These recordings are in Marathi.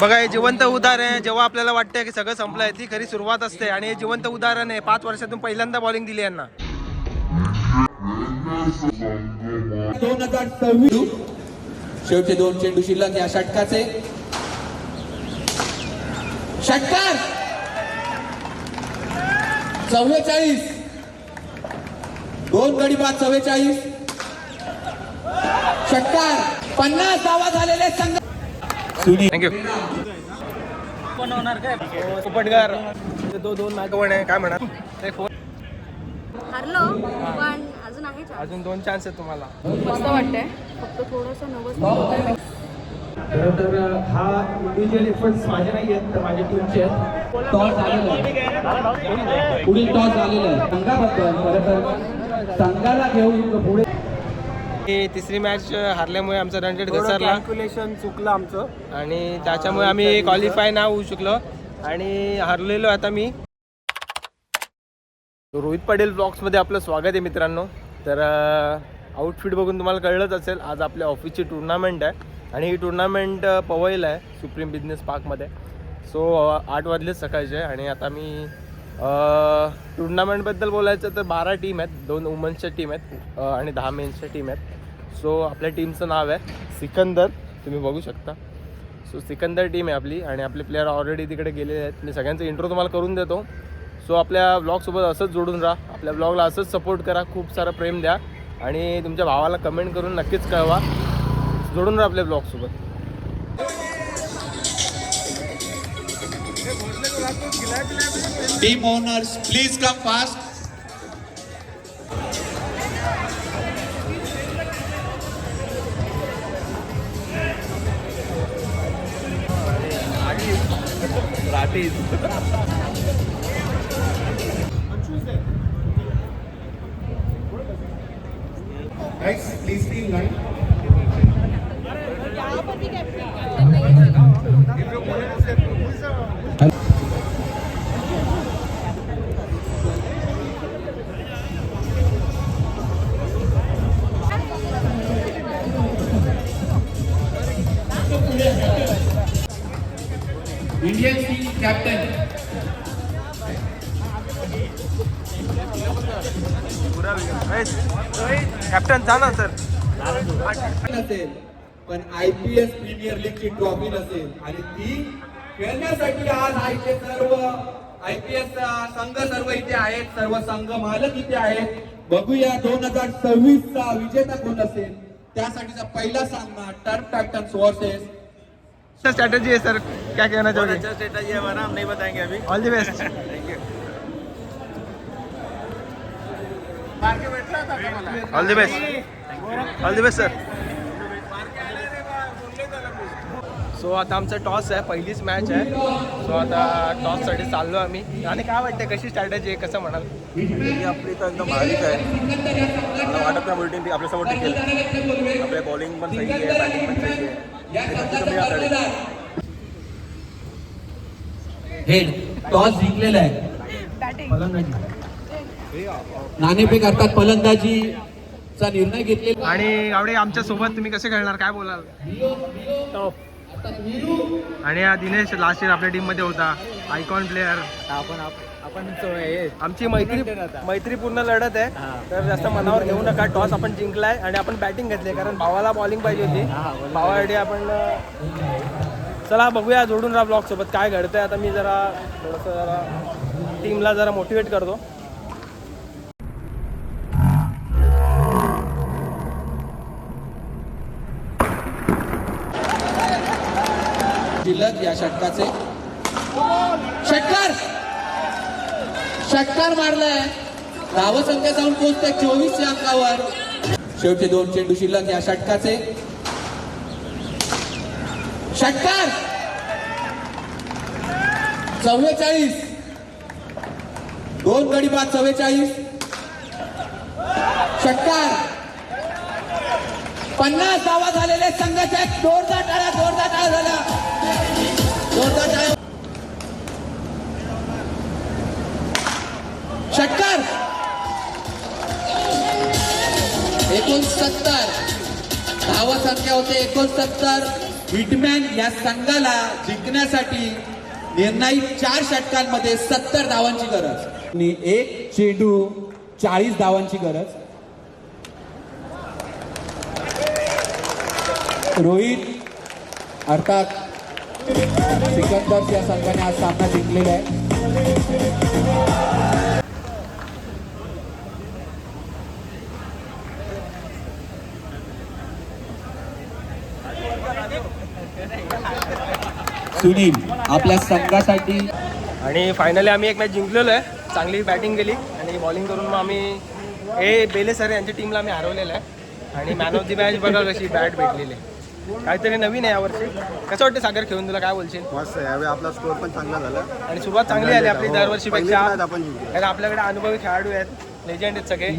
बघा हे जिवंत उदाहरण आहे. जेव्हा आपल्याला वाटतं की सगळं संपलं आहे ती खरी सुरुवात असते आणि हे जिवंत उदाहरण आहे. 5 वर्षातून पहिल्यांदा बॉलिंग दिली यांना. 2026 शेवटचे 2 चेंडू शिल्लक या षटकाचे. षटकार 44 2 गडी बाद 44 षटकार 50 धावा झालेले संघ. थँक्यू. पण होणार काय उपटगार दोन नागवण आहे काय म्हणा हरलो पण अजून आहे अजून 2 चान्स आहेत तुम्हाला. मस्त वाटतंय फक्त थोडंसं नवस. खरं तर हा इंडिव्हिज्युअल एफर्ट्स माझे नाही आहेत तर माझ्या टीमचे आहेत. टॉस झालेला आहे, पुढील टॉस झालेला आहे संघाबद्दल. खरं तर संघाला घेऊन पुढे तिसरी मॅच हारल्यामुळे आमचा रन रेट घसरला. कॅल्क्युलेशन चुकलं आमचं आणि त्याच्यामुळे आम्ही क्वालिफाय नाही होऊ शकलो आणि हरलेलो. आता मी रोहित पाटील ब्लॉग्समध्ये आपलं स्वागत आहे मित्रांनो. तर आउटफिट बघून तुम्हाला कळलंच असेल आज आपल्या ऑफिसची टुर्नामेंट आहे आणि ही टुर्नामेंट पवईला आहे सुप्रीम बिझनेस पार्कमध्ये. सो 8 वाजलेच सकाळचे आणि आता मी टुर्नामेंटबद्दल बोलायचं तर 12 टीम आहेत. 2 वुमन्सच्या टीम आहेत आणि 10 मेन्सच्या टीम आहेत. सो आपल्या टीमचं नाव आहे सिकंदर, तुम्ही बघू शकता. सो सिकंदर टीम आहे आपली आणि आपले प्लेयर ऑलरेडी तिकडे गेलेले आहेत. मी सगळ्यांचा इंट्रो तुम्हाला करून देतो. सो आपल्या ब्लॉगसोबत असंच जोडून राहा, आपल्या ब्लॉगला असंच सपोर्ट करा, खूप सारं प्रेम द्या आणि तुमच्या भावाला कमेंट करून नक्कीच कळवा. जोडून राहा आपल्या ब्लॉगसोबत. Team owners please come fast. Guys, please be in line. Indian team captain. Captain जा ना सर. नसेल पण IPS प्रीमियर लीगची ट्रॉफी नसेल आणि ती खेळण्यासाठी आज IPS संघ सर्व इथे आहेत, सर्व संघ मालक इथे आहेत. बघूया 2026 चा विजेता कोण असेल. त्यासाठीचा पहिला सामना टर्फ टायटन्स वर्सेस. स्ट्रैटेजी है सर, क्या कहना चाहोगे? अच्छा स्ट्रेटजी है हमारा, हम नहीं बताएंगे अभी. All the best. Thank you. All the best. All the best sir. So आता आमचं टॉस आहे, पहिलीच मॅच आहे. सो आता टॉससाठी चाललो आम्ही. आणि काय वाटतं कशी स्ट्रॅटेजी आहे, कसं म्हणाल? ही आपली तर एकदम भारीच आहे. मला वाटत नाही बुलटीन ती आपल्यासोबत टिकेल. आपल्या बॉलिंग पण सही आहे, बॅटिंग पण सही आहे. हेड टॉस जिंकलेला आहे. नाणेफेक अर्थात फलंदाजीचा निर्णय घेतलेला. आणि गावडे आमच्या सोबत तुम्ही कसे खेळणार, काय बोलाल? आणि हा दिनेश लास्ट इयर आपल्या टीम मध्ये होता, आयकॉन प्लेअर. आमची मैत्रीपूर्ण लढत आहे, तर जास्त मनावर घेऊ नका. टॉस आपण जिंकलाय आणि आपण बॅटिंग घेतली कारण भावाला बॉलिंग पाहिजे होती. भावासाठी आपण चला बघूया, जोडून राहा ब्लॉग सोबत काय घडतंय. आता मी जरा टीमला जरा मोटिवेट करतो. जिल्ह्यात या षटकाचे. षटकार मारलाय. धावसंख्या जाऊन पोहोचते 24 या अंकावर. शेवटचे 2 चेंडू शिल्लक या षटकाचे. षटकार 44 2 गडी बाद 44 षटकार 50 धावा झालेले संघाचे. जोरदार टाळ्या झाल्या. षटकार 69 धावा संख्या होते 69. हिटमॅन या संघाला जिंकण्यासाठी निर्णायक 4 षटकांमध्ये 70 धावांची गरज आणि 1 चेंडू 40 धावांची गरज. रोहित अर्थात सिकंदर या संघाने आज सामना जिंकलेला आहे. सुनील आपल्या संघासाठी आणि फायनली आम्ही एक मॅच जिंकलेलो आहे. चांगली बॅटिंग केली आणि बॉलिंग करून मग आम्ही बेले सर यांच्या टीमला आम्ही हरवलेलं आहे. आणि मॅन ऑफ दी मॅच बघा कशी बॅट भेटलेली आहे. काहीतरी नवीन आहे यावर्षी. कसं वाटतं सागर खेळून, तुला काय बोलशील? मस्त आहे. यावेळी आपला स्कोर पण चांगला झाला आणि सुरुवात चांगली झाली आपली दरवर्षीपेक्षा. आपण जिंकलो. कारण आपल्याकडे अनुभवी खेळाडू आहेत, लेजंड आहेत सगळे.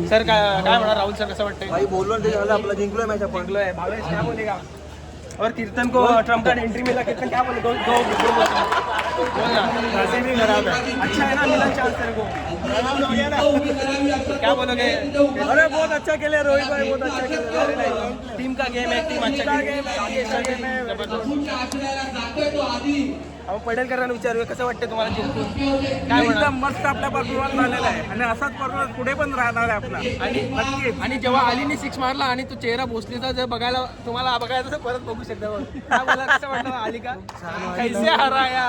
सर काय म्हणा राहुल सर, कसं वाटतंय? भाई बोललो ते झालं, आपला जिंकलोय मॅच आपण. जिंकलो है भावेश, क्या बोलेगा? और कीर्तन को ट्रम्प कार्ड एंट्री मिला. कीर्तन क्या बोले? बोलना वैसे भी खराब है. अच्छा है ना, मिला चांस तेरे को. क्या बोलोगे? अरे बहुत अच्छा खेले रोहित भाई, बहुत अच्छा खेले. टीम का गेम है, टीम अच्छा गेम है. आपण पडेलकरांना विचारूया कसं वाटतं तुम्हाला जिंकून? काय एकदम मस्त आपला परफॉर्मन्स झालेला आहे आणि असाच परफॉर्मन्स पुढे पण राहणार आहे आपला. आणि जेव्हा अलीने 6 मारला आणि तो चेहरा भोसलेचा जर बघायला तुम्हाला बघायला तर परत बघू शकता. काय बोला, कसं वाटलं अली का? कैसे हराया?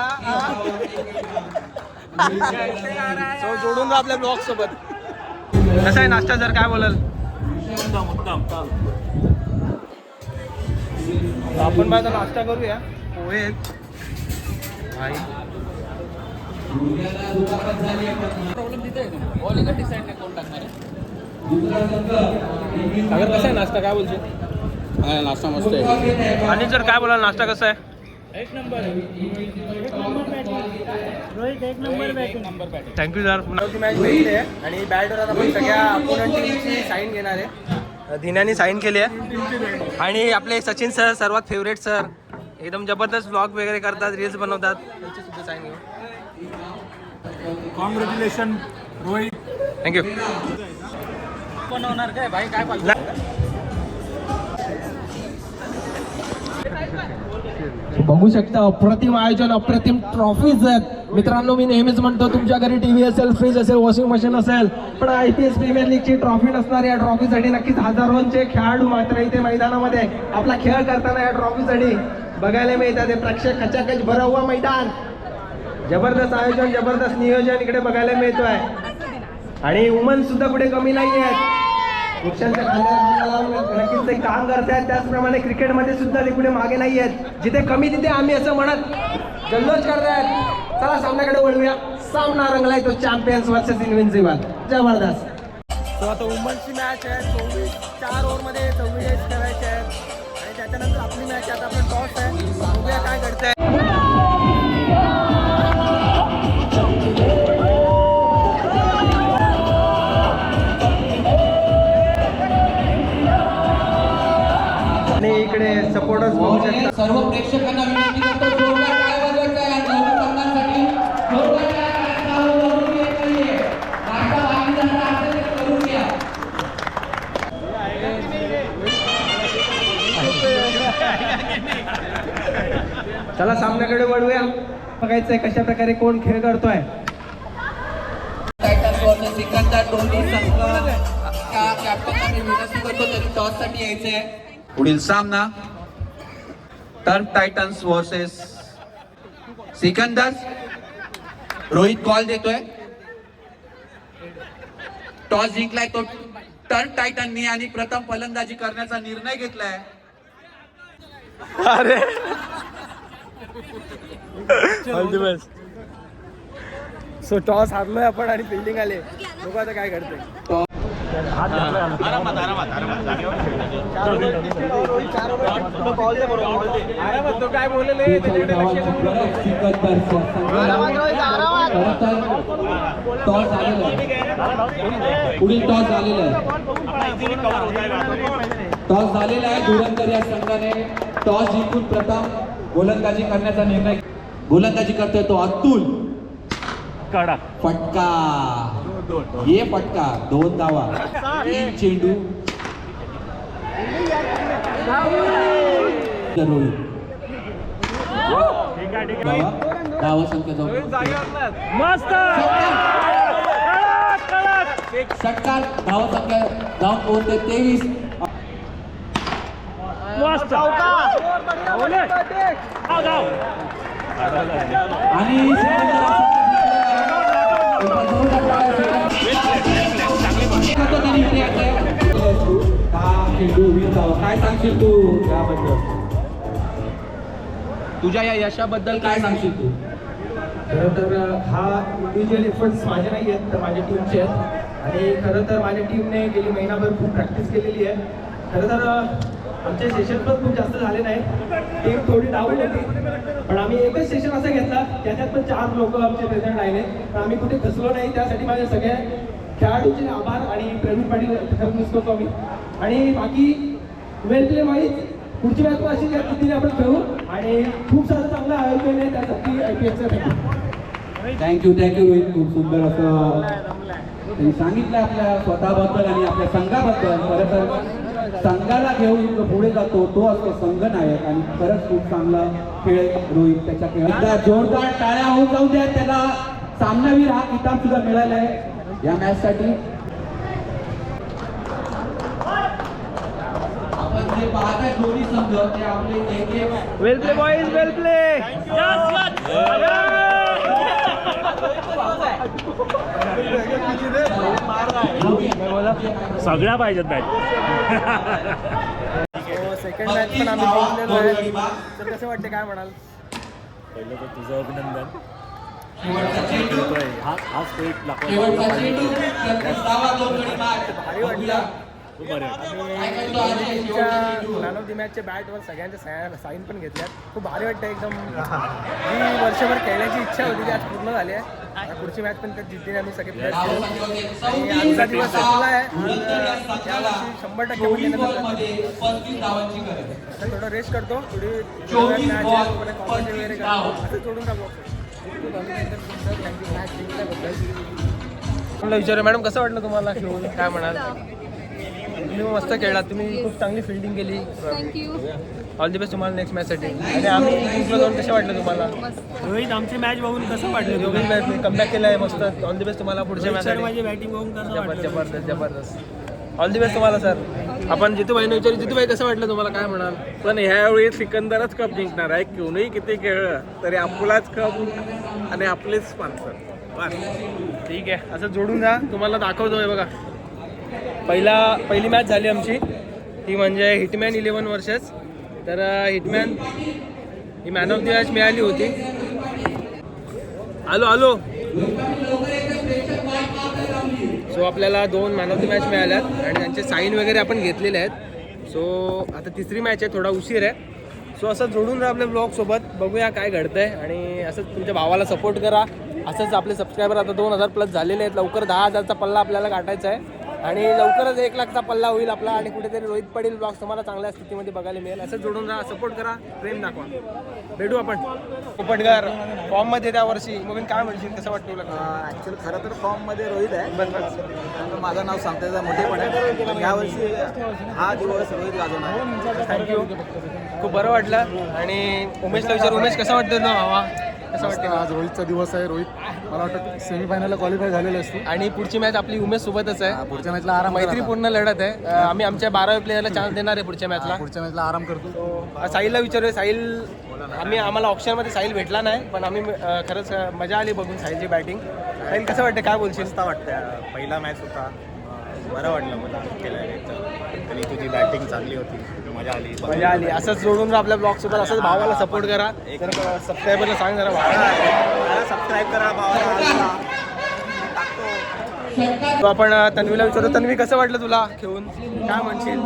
सो जोडून राहा आपल्या ब्लॉग सोबत. कसा आहे नाश्ता सर, काय बोलाल? आपण माझा नाश्ता करूया. पोहे आहेत. भाई सागर कसा आहे नाश्ता, काय बोलशील? नाश्ता मस्त आहे. आणि सर काय बोलाल, नाश्ता कसा आहे? एक नंबर रोहित, एक नंबर बॅटिंग. Thank you sir. पुन्हा मॅच भेटली आहे आणि बॅटवर आता आपण सगळ्या अपोनंट टीमची साईन घेणार आहे. धिन्याने साईन केली आहे. आणि आपले सचिन सर, सर्वात फेवरेट सर, एकदम जबरदस्त व्लॉग वगैरे करतात, रील्स बनवतात, त्यांची सुद्धा साईन घेऊ. कॉंग्रॅच्युलेशन रोहित. थँक्यू. पण होणार काय भाई, काय पाहिजे? बघू शकता अप्रतिम आयोजन, अप्रतिम ट्रॉफीज आहेत. मित्रांनो, मी नेहमीच म्हणतो तुमच्या घरी टीव्ही असेल, फ्रीज असेल, वॉशिंग मशीन असेल, पण IPS प्रीमियर लीगची ट्रॉफी नसणार. या ट्रॉफीसाठी नक्कीच हजारोंचे खेळाडू मात्र इथे मैदानामध्ये आपला खेळ करताना या ट्रॉफीसाठी बघायला मिळतात. हे प्रेक्षक खचाखच भरा हुआ मैदान, जबरदस्त आयोजन, जबरदस्त नियोजन इकडे बघायला मिळतोय. आणि वुमन सुद्धा कुठे कमी नाही आहेत. पुरुषांच्या खांद्याला नक्कीच ते काम करतात. त्याचप्रमाणे क्रिकेटमध्ये सुद्धा ते कुठे मागे नाही आहेत. जिथे कमी तिथे आम्ही असं म्हणत जल्लोष करतायत. चला सामन्याकडे वळूया. सामना रंगलाय तो चॅम्पियन्स वर्सेस इन्व्हिन्सिबल. जबरदस्त. तो आता वुमन्सची मॅच आहे. 4 ओव्हरमध्ये 44 करायचे आहेत आणि त्याच्यानंतर आपली मॅच आहे. आता आपलं टॉस आहे, बघूया काय घडतंय. आणि इकडे सपोर्टर्स बघू शकता. सर्व प्रेक्षकांना विनंती करतो जोरदार टाळ्या वाजवायच्या आहे. नवं करण्यासाठी जोरदार टाळ्या वाजवून येत नाहीये. नाश्ता बाकी झाला असेल तर करून घ्या. चला सामन्याकडे वळूया. बघायचंय कशा प्रकारे कोण खेळ करतोय. टायटन्स वर्सेस सिकंदर दोन्ही संघ कॅप्टनला मी विनंती करतो त्यांनी टॉस साठी यायचंय. पुढील सामना turn Titans versus Sikandar. Rohit call देतोय. टॉस जिंकलाय तो टर्न टायटननी आणि प्रथम फलंदाजी करण्याचा निर्णय घेतलाय. अरे all the best. So toss हारलोय आपण आणि फिल्डिंग आले. बघू आता काय घडतंय. आरामात तो काय बोलले टॉस झालेला आहे. पुढील टॉस झालेला आहे. टॉस झालेला आहे. धुरंधर या संघाने टॉस जिंकून प्रथम गोलंदाजी करण्याचा निर्णय. गोलंदाजी करतोय तो अतुल. फटका, ये फटका. 2 धावा, 3 चेंडू. रोहित धावा संख्या जाऊन मस्त षटकार धावा संख्या जाऊन पोहोचते 23. मस्त आणि काय सांगशील तू याबद्दल, तुझ्या या यशाबद्दल काय सांगशील तू? खरं तर हा इंडिव्हिज्युअल एफर्ट्स माझे नाही आहेत तर माझ्या टीमचे आहेत आणि खरं तर माझ्या टीमने गेली महिनाभर खूप प्रॅक्टिस केलेली आहे. खरं तर आमचे सेशन पण खूप जास्त झाले नाही, टीम थोडी डाऊन होती, पण आम्ही एकच सेशन असा घेतला त्याच्यात पण 4 लोक आमचे प्रेझेंट राहिले, तर आम्ही कुठे खचलो नाही. त्यासाठी माझ्या सगळ्या खेळाडूंचे आभार आणि प्रवीण पाटील मिस करतो आम्ही. आणि बाकी वेल प्ले वाईज पुढची मॅच पण अशी पद्धतीने आपण खेळू आणि खूप सारं चांगलं आयोजन आहे त्यासाठी IPLचं. थँक्यू रोहित, खूप सुंदर असं त्यांनी सांगितलं आपल्या स्वतःबद्दल आणि आपल्या संघाबद्दल. खरं तर संघाला घेऊन जो पुढे जातो तो असतो संघनायक आणि खरंच खूप चांगला खेळ रोहित त्याच्या खेळात. जोरदार टाळ्या होऊन जाऊ द्या, त्याला सामनावीर हा किताब सुद्धा मिळाला आहे या मॅच साठी. आपण जे पाहताय दोन्ही संघ ते आपले एक वेल प्ले बॉईज, वेल प्ले. सगळ्या पाहिजेत बॅट. सेकंड मॅच पण आम्ही जिंकलेलो आहे. तर कसं वाटते, काय म्हणाल? पहिलं तर तुझं अभिनंदन. भारी वाटलं. खूप बरं मॅन ऑफ द मॅचच्या बॅटवर सगळ्यांच्या साईन पण घेतल्यात. खूप भारी वाटतं एकदम. जी वर्षभर खेळण्याची इच्छा होती ती आज पूर्ण झाली आहे. पुढची मॅच पण त्यात जिद्दीने आम्ही सगळे प्लेअर खेळू आणि आजचा दिवस संपला आहे. यावर्षी 100% आता थोडं रेस्ट करतो, थोडी मॅच वगैरे असं सोडून टाकू. मला विचारू मॅडम कसं वाटलं तुम्हाला खेळून, काय म्हणाल? तुम्ही मस्त खेळलात, तुम्ही खूप चांगली फिल्डिंग केली. थँक्यू. ऑल दी बेस्ट तुम्हाला नेक्स्ट मॅचसाठी. आणि आम्ही जिंकलो जाऊन कसं वाटलं तुम्हाला? रोहित, आमची मॅच बघून कसं वाटलं? दोघी मॅच कमबॅक केलं आहे मस्त. ऑल दी बेस्ट तुम्हाला पुढच्या मॅचसाठी. माझी बॅटिंग बघून कसं वाटलं? जबरदस्त. ऑल दी बेस्ट तुम्हाला सर. आपण जितूभाईने विचारू, जितूभाई कसं वाटलं तुम्हाला, काय म्हणाल? पण ह्यावेळी सिकंदरच कप जिंकणार आहे. कोणीही किती खेळलं तरी आपलाच कप आणि आपलेच स्पॉन्सर. ठीक आहे, असं जोडून जा. तुम्हाला दाखवतोय बघा, पहिली मॅच झाली आमची, ती म्हणजे हिटमॅन 11 वर्सेस. तर hitman he man of the match मिळाली होती. आलो सो आपल्याला 2 मॅन ऑफ द मॅच मिळाल्यात आणि त्यांचे साईन वगैरे आपण घेतलेले आहेत. सो आता तिसरी मॅच आहे, थोडा उशीर आहे. सो असं जोडून राहा आपल्या ब्लॉगसोबत, बघूया काय घडतंय. आणि असंच तुमच्या भावाला सपोर्ट करा. असंच आपले सबस्क्रायबर आता 2000+ झालेले आहेत. लवकर 10,000चा पल्ला आपल्याला गाठायचा आहे आणि लवकरच 1 लाखचा पल्ला होईल आपला आणि कुठेतरी रोहित पाटील ब्लॉग्स तुम्हाला चांगल्या स्थितीमध्ये बघायला मिळेल. असं जोडून राहा, सपोर्ट करा, प्रेम दाखवा. भेटू आपण. पोपटकर फॉर्ममध्ये त्या वर्षी, मग काय म्हणशील, कसं वाटतं तुला? ॲक्च्युली खरं तर फॉर्ममध्ये रोहित आहे. बस माझं नाव सांगता मोठेपण आहे. यावर्षी हा दिवस रोहित गाजवणार. थँक्यू, खूप बरं वाटलं. आणि उमेशला विचार, उमेश कसं वाटतं ना भावा, कसं वाटतं? आज रोहितचा दिवस आहे. रोहित मला वाटतं सेमीफायनलला क्वालिफाय झालेलं असतो आणि पुढची मॅच आपली उमेश सोबतच आहे. पुढच्या मॅचला आराम मैत्रीपूर्ण लढत आहे. आम्ही आमच्या 12व्या प्लेयरला चान्स देणार आहे पुढच्या मॅचला. पुढच्या मॅचला आराम करतो. साहिलला विचारूया. साहिल, आम्हाला ऑप्शनमध्ये साहिल भेटला नाही, पण आम्ही खरंच मजा आली बघून साहिलची बॅटिंग. साहिल कसं वाटतं, काय बोलशील? मस्त वाटतं. पहिला मॅच होता, बरं वाटलं मला केलं आणि तुझी बॅटिंग चांगली होती, मजा आली. असंच जोडून राहा आपल्या ब्लॉग सोबत. असंच भावाला सपोर्ट करा. तर सबस्क्रायबरला सांग जरा, भावाला सबस्क्राईब करा, भावाला. तो आपण तन्वीला विचारतो. तन्वी, कसं वाटलं तुला खेळून, काय म्हणशील?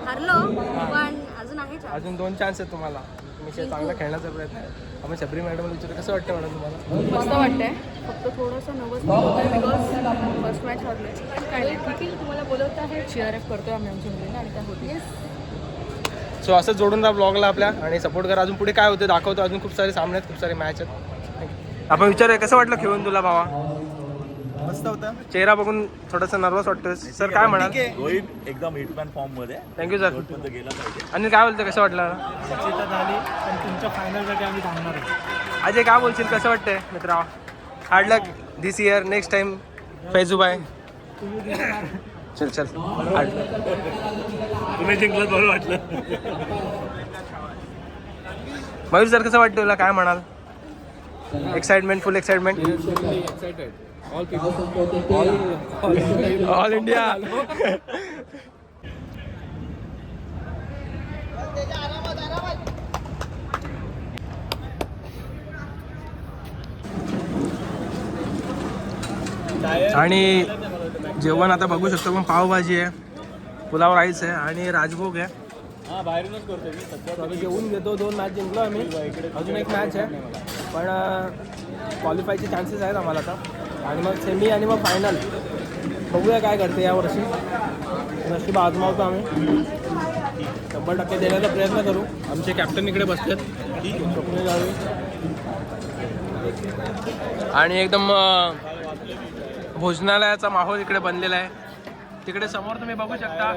हरलो पण अजून आहे chance. अजून 2 चान्स आहेत तुम्हाला. तुम्ही चांगला खेळण्याचा प्रयत्न आहे. आपण शबरी मॅडमला विचारतो, कसं वाटतं मॅडम तुम्हाला? मस्त वाटतंय. फक्त थोडंसं नर्वस होतं बिकॉज फर्स्ट मॅच हरले. काय ठीक आहे, तुम्हाला बोलवत आहे. CRF करतोय आम्ही आमच्या मुलींना आणि काय होते. सो असं जोडून राहा ब्लॉगला आपल्या आणि सपोर्ट करा. अजून पुढे काय होतं दाखवतो. अजून खूप सारे सामने आहेत, खूप सारे मॅच आहेत. आपण विचारूया, कसं वाटलं खेळून तुला भावा? मस्त होता. चेहरा बघून थोडासा नर्वस वाटतोय. सर काय म्हणाल? रोहित एकदम हिटमॅन फॉर्म मध्ये थँक्यू सर. शेवटपर्यंत गेला पाहिजे. आणि काय बोलतं, कसं वाटलं? झाली पण तुमच्या फायनलसाठी आम्ही थांबणार आहे. अजय काय बोलशील, कसं वाटतंय मित्रा? हार्ड लक दिस इयर, नेक्स्ट टाइम फैजूबाई. चल चल हार्ड लक. तुम्ही जिंकलं बरं वाटलं. मयूर सर कसं वाटतं तुला, काय म्हणाल? एक्साइटमेंट, फुल एक्साइटमेंट. All India. आणि जेवण आता बघू शकतो पण पावभाजी आहे, पुलाव राईस आहे आणि राजभोग आहे. आम्ही जेवून घेतो. 2 मॅच जिंकलो आम्ही, अजून एक मॅच आहे पण क्वालिफायचे चान्सेस आहेत आम्हाला आता. आणि मग सेमी आणि मग फायनल बघूया काय करते यावर्षी. नशीब आजमावतो आम्ही, 100% देण्याचा प्रयत्न करू. आमचे कॅप्टन इकडे बसलेत, स्वप्नील गावी. आणि एकदम भोजनालयाचा माहोल इकडे बनलेला आहे. तिकडे समोर तुम्ही बघू शकता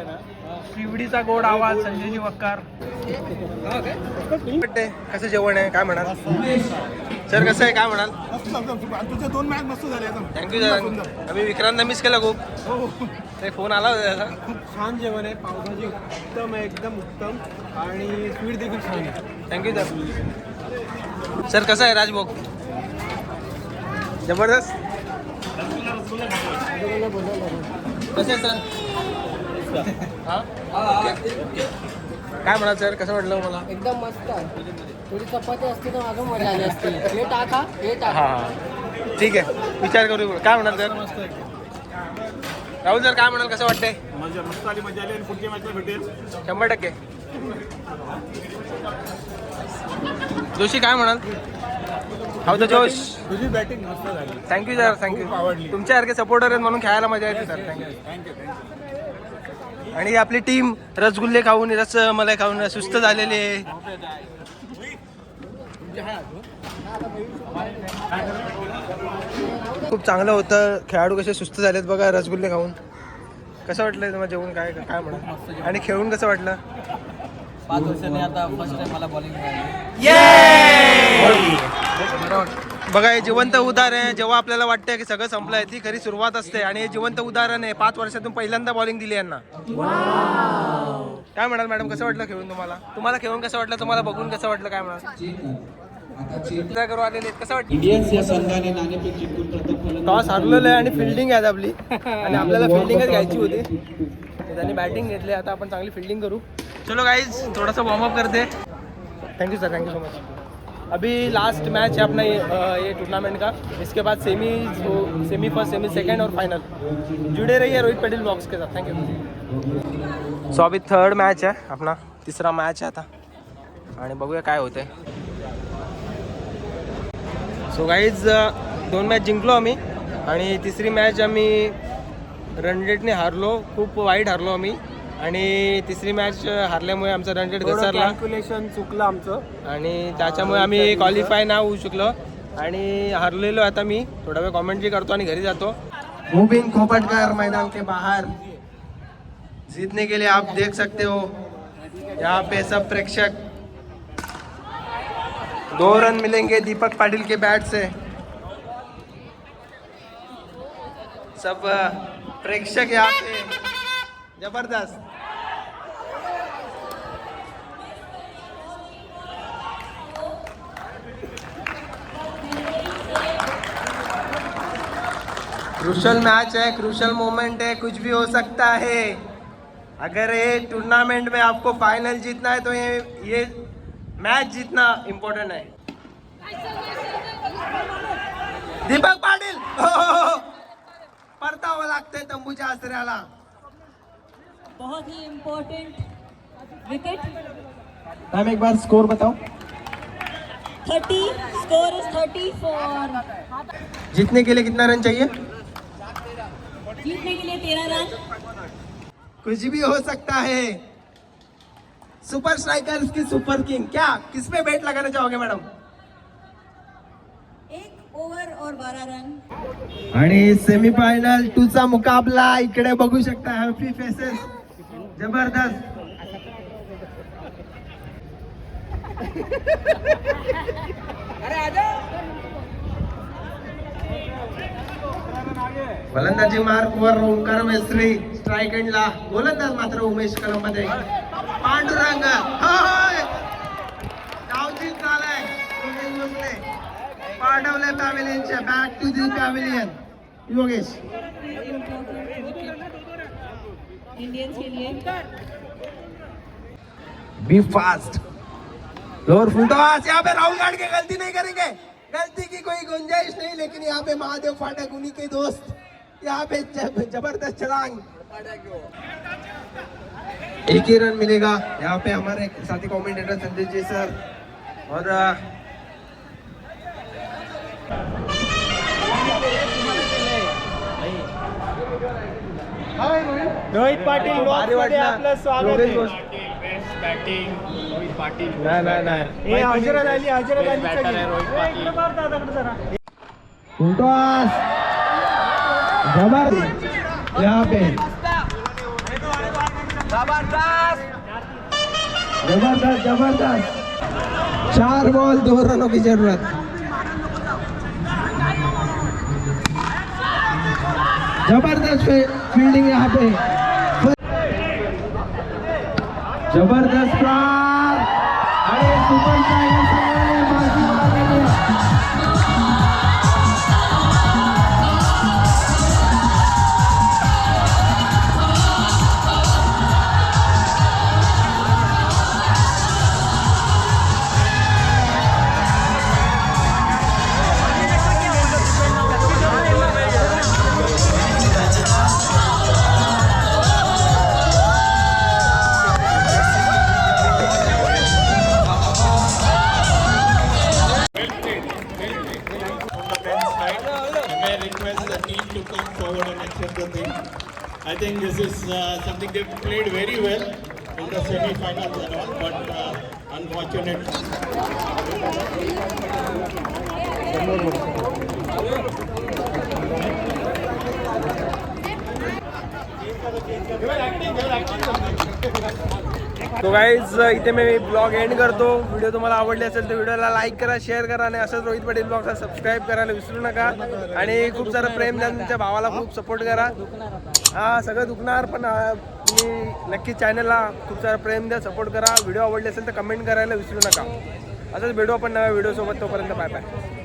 शिवडीचा गोड आवाज, संजयजी वक्कार. कसं जेवण आहे, काय म्हणाल सर? कसं आहे, काय म्हणाल? तुझे 2 मॅच मस्त झाले. Thank you sir. आम्ही विक्रांतला मिस केला खूप. ते फोन आला होता त्याचा. खूप छान जेवण आहे, पावभाजी उत्तम आहे, एकदम उत्तम. आणि स्वीट देखील छान आहे. Thank you sir. सर कसं आहे राजभोग? जबरदस्त. कसं आहे सर? हां काय म्हणाल सर, कसं वाटलं मला? एकदम मस्त. थोडी चपाती असते तर अजून मजा आली असते. हे टाका, हे टाका. हां ठीक आहे, विचार करू. काय म्हणाल सर? राहुल सर काय म्हणाल, कसं वाटतंय? मजा मस्त आली, मजा आली. आणि पुढच्या मॅचला भेटेल 100%. जोशी काय म्हणाल? हाऊ द जोश? तुझी बॅटिंग मस्त झाली. Thank you sir, thank you. तुमच्यासारखे सपोर्टर आहेत म्हणून खेळायला मजा येते सर. थँक्यू. आणि आपली टीम रसगुल्ले खाऊन, रसमलाई खाऊन सुस्त झालेली आहे. खूप चांगलं होतं. खेळाडू कसे सुस्त झालेत बघा रसगुल्ले खाऊन. कसं वाटलं तुम्हाला जेवण, काय काय म्हणा? आणि खेळून कसं वाटलं? 5 वर्षांनी आता फर्स्ट टाइम मला बॉलिंग मिळाली. बघा हे जिवंत उदाहरण आहे. जेव्हा आपल्याला वाटतं की सगळं संपलंय, ती खरी सुरुवात असते. आणि हे जिवंत उदाहरण आहे. 5 वर्षातून पहिल्यांदा बॉलिंग दिली यांना. काय म्हणाल मॅडम, कसं वाटलं खेळून? तुम्हाला खेळून कसं वाटलं? तुम्हाला बघून कसं वाटलं? काय म्हणाल? करू आलेले कसं वाटतं? इंडियन्स या संघाने नाणेफेक जिंकून प्रथम फलंदाजी टॉस हरलेलं आहे आणि फिल्डिंग आहे आपली. आणि आपल्याला फिल्डिंगच घ्यायची होती, त्यांनी बॅटिंग घेतली. आता आपण चांगली फिल्डिंग करू. चलो गाइज, थोड़ा वॉर्म अप करते. Thank you sir, thank you so much. अभी लास्ट मैच है अपना ये टूर्नामेंट का. इसके बाद सेमी फर्स्ट, सेमी सेकंड और फाइनल. जुड़े रहिए रोहित पटेल ब्लॉग्स के साथ. Thank you. सो अभी 3rd मैच है अपना, 3रा मैच है आता. आणि बघूया काय होते. सो गाईज 2 मॅच जिंकलो आम्ही आणि 3री मॅच आम्ही रन रेटने हारलो. खूप वाईट हारलो आम्ही. आणि 3री मॅच हारल्यामुळे आमचा रन रेट घसरला. कॅल्क्युलेशन चुकलं आमचं आणि त्याच्यामुळे आम्ही क्वालिफाय नाही होऊ शकलो आणि हारलेलो. आता मी थोडा वेळ कॉमेंट्री करतो आणि घरी जातो. मुबीन खोपटकर मैदान के बाहर. जीतने के लिए आप देख सकते हो यहाँ पे सब प्रेक्षक. 2 रन मिलेंगे दीपक पाटिल के बैट से. सब प्रेक्षक यहाँ पे जबरदस्त. क्रूशल मैच है, क्रूशल मोमेंट है, कुछ भी हो सकता है. अगर ये टूर्नामेंट में आपको फाइनल जीतना है तो ये मैच जीतना इम्पोर्टेंट है. दीपक पाटील परतावं लागतंय तंबूच्या आसऱ्याला. बहुत ही इम्पोर्टेंट विकेट. मैम एक बार स्कोर बताओ. 30 स्कोर इज 30 फॉर. जीतने के लिए कितना रन चाहिए? जीतने के लिए 13 रन. कुछ भी हो सकता है. सुपर स्ट्राइकर्स की सुपर किंग. क्या किस पे बेट लगाना चाहोगे मैडम? एक ओवर और 12 रन। आणि सेमीफायनल 2 चा मुकाबला इकडे बघू शकता. हॅपी फेसेस, जबरदस्त. फलंदाजी मार्कवर ओंकार मेस्त्री, स्ट्राईक एंडला गोलंदाज मात्र उमेश कलममध्ये. पांडुरंग धावचीत झालाय. पाठवले पॅव्हिलियनच्या back to the pavilion. Yogesh Indians के लिए be fast. Lower full toss. यहाँ पे राहुल गाड़ के गलती नहीं करेंगे. गलती की कोई गुंजाइश नहीं, लेकिन यहाँ पे महादेव फाटक उन्हीं के दोस्त. यहाँ पे जबरदस्त छलांग. एक ही रन मिलेगा. यहाँ पे हमारे साथी कमेंटेटर संजय जी सर और रोहित पाटील आपलं स्वागत आहे. नाही हजरत जबरदस्त. यहाँ पे जबरदस्त 4 बॉल 2 रनों की जरूरत. जबरदस्त फील्डिंग यहाँ पे. जबरदस्त प्रार आणि सुपर टायगर संघाने बाजी मारली. I think this is something they've played very well in the semi-finals and all, but unfortunate. तो गाईज इथे मी ब्लॉग एंड करतो. व्हिडिओ तुम्हाला आवडले असेल तर व्हिडिओला लाईक करा, शेअर करा आणि असंच रोहित पाटील ब्लॉगला सबस्क्राईब करायला विसरू नका. आणि खूप सारं प्रेम द्या, तुमच्या भावाला खूप सपोर्ट करा. हा सगळं दुखणार पण तुम्ही नक्की चॅनलला खूप सारं प्रेम द्या, सपोर्ट करा. व्हिडिओ आवडले असेल तर कमेंट करायला विसरू नका. असंच भेटू आपण नव्या व्हिडिओसोबत. तोपर्यंत बाय बाय.